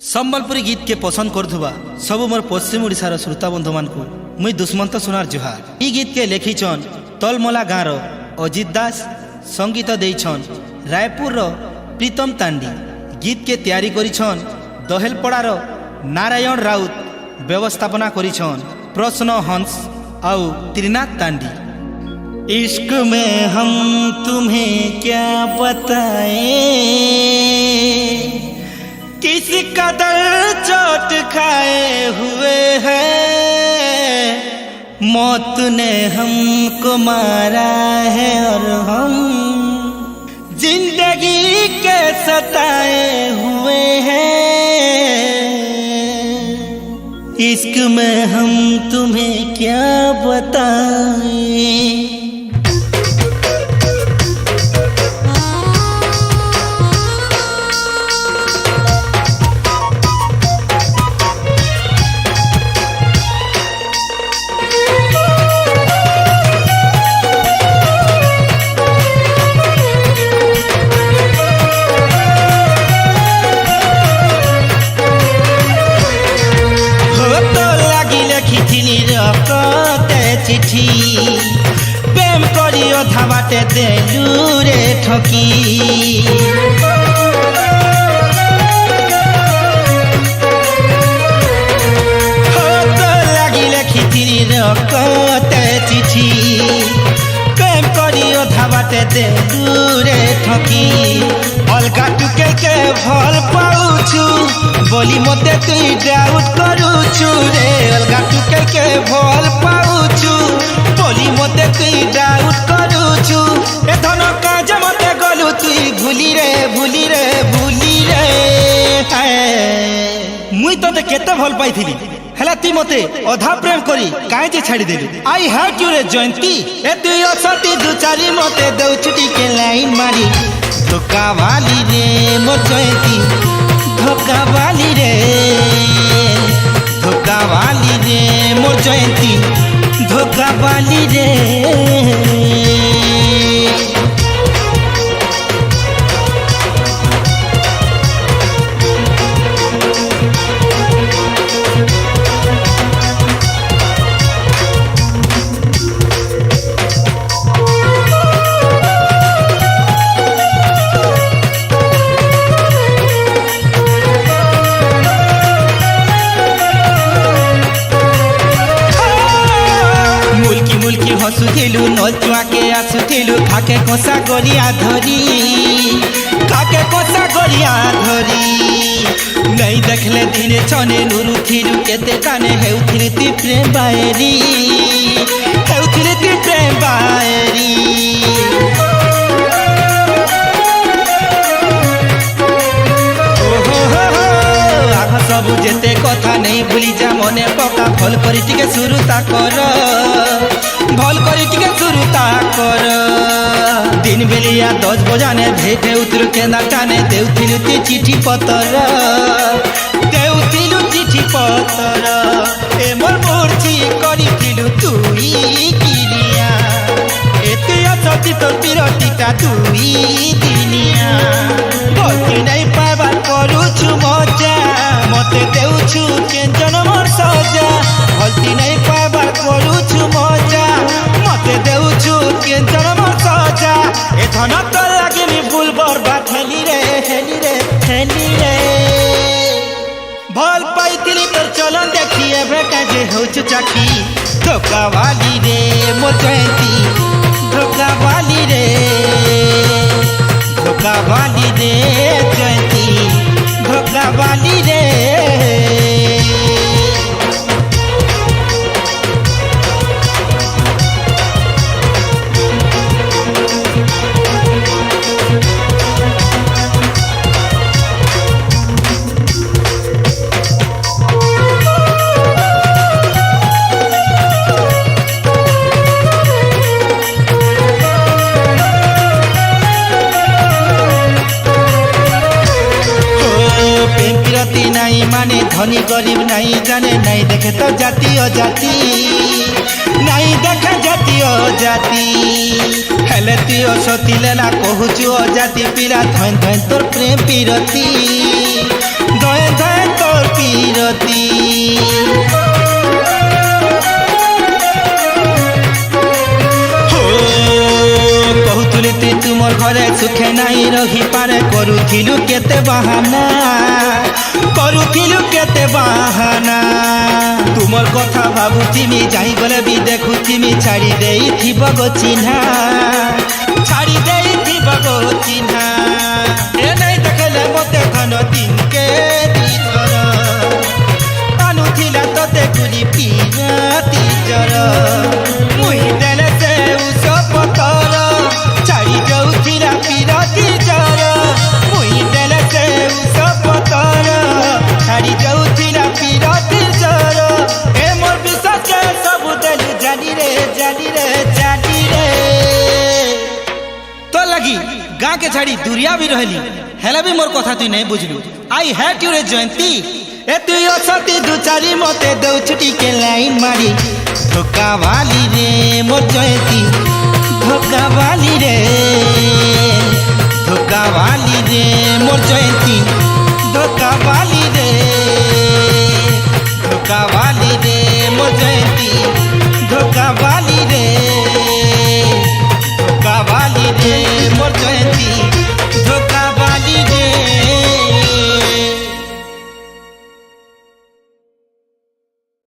संबलपुरी गीत के पसंद करुवा सब मोर पश्चिम ओडिशार श्रोता बंधु मान मुई दुष्मंत सुनार जुहार। ई गीत के लेखिछन तलमला गाँव अजित दास, संगीत देइछन रायपुर प्रीतम तांडी। गीत के तैयारी करिछन दहेलपड़ार नारायण राउत, व्यवस्थापना करिछन प्रश्न हंस आउ त्रिनाथ तांडी। इश्क में हम तुम्हें क्या बताएं, किस कदर चोट खाए हुए हैं, मौत ने हमको मारा है और हम जिंदगी के सताए हुए हैं। इश्क में हम तुम्हें क्या बताएं। चिठी प्रेम करियो धाबाटे देलू रे ठकी, हो तो लगी लिखिथिनी रखते चिठी प्रेम करियो धाबाटे देलू रे ठकी। अलगा टुके के भल पाउछु बोली मते तुई डाउट करूछु रे, अलगा टुके के भल पाउछु बोली मते तुई डाउट करूछु। ए धन काज मते गलु तुई भूली रे भूली रे भूली रे। मुई तते केते भल पाइथिली हेला ती मते अधा प्रेम करी काहे जे छाड़ी देलु। आई हेट यू रे जयंती, ए तुई असती दु चारी मते दउ छुटी के लाइन मारी। धोखा वाली रे मोर जयंती, धोखा वाली रे, धोखा वाली रे मोर जयंती, धोखा वाली रे। हसुथिलु नचुआ के आसुथिलु खाके कोसा गरिया धरी, खाके कोसा गरिया धरी। नहीं देखले दिने छने नुरु थिलु केते काने हेउथिलि ती प्रेम बाएरी, हेउथिलि ती प्रेम बाएरी। सबु जेते कथा नहीं भूली जा मने पका भल करी टिके शुरुता कर, भल करी टिके शुरुता कर। दिन बेलिया 10 बजाने भेटे उतर के नाटाने देउथिलु ती चिठी पतर, देउथिलु चिठी पतर। ए मोर मूर्ति करिथिलु तुई किरिया, एते असति तो पिरतिटा तुई दिनिया। गलती नहीं पाइबार करूछु मजा, मते देउछु केंजन मोर सजा। गलती नहीं पाइबार करूछु मजा, मते देउछु केंजन मोर सजा। ए धन तो लागे मी भूल बर्बाद हेली रे हेली रे हेली रे। भल पाइतिली तोर चलन देखिए बेटा जे होछु चाकी। धोखा वाली रे मोर जयंती, धोखा वाली रे, धोखा वाली रे जयंती, धोखा वाली रे। नहीं माने धनी गरीब नहीं जाने, नहीं देखे तो जाति अजाति, नहीं देखे जाति अजाति। हेले ती असती लेला कहूचु अजाति पिला धन धन तोर प्रेम पीरती, धन धन କରୁଥିଲୁ କେତେ ବାହାନା କରୁଥିଲୁ କେତେ ବାହାନା ତୁମର କଥା ଭାବୁଥିମି ଯାଇଗଲେ ବି ଦେଖୁଥିମି ଛାଡ଼ି ଦେଇଥିବ ଗୋ ଚିହ୍ନା ଛାଡ଼ି ଦେଇଥିବ ଗୋ ଚିହ୍ନା ଏ ନାଇଁ ଦେଖଲେ ମୋତେ ଧନ ଦିନକେ ଦିଥର ଆନୁଥିଲା ତତେ ଗୁଲି ପିରାତି ଜର ମୁଇଁ ଦେଲେ ସେ ଉଷ ପତର ଛାଡ଼ି ଯାଉଥିଲା ପିରାତି ଜର ମୁଇଁ ଦେଲେ ସେ ଉଷ ପତର ଛାଡ଼ି ଯାଉଥିଲା ପିରାତି ଜର ଏ ମୋର ବିଷକେ ସବୁ ଦେଲୁ ଜାଲିରେ ଜାଲିରେ ଜାଲିରେ तो लगी गाँ के छाड़ी दुरिया भी रहली हेला भी मोर कथा तु नहीं बुझलु आई हैट यू रे जयंती ए तु असती दु चारी मते दउ छुटी के लाइन मारी धोका वाली रे मोर जयंती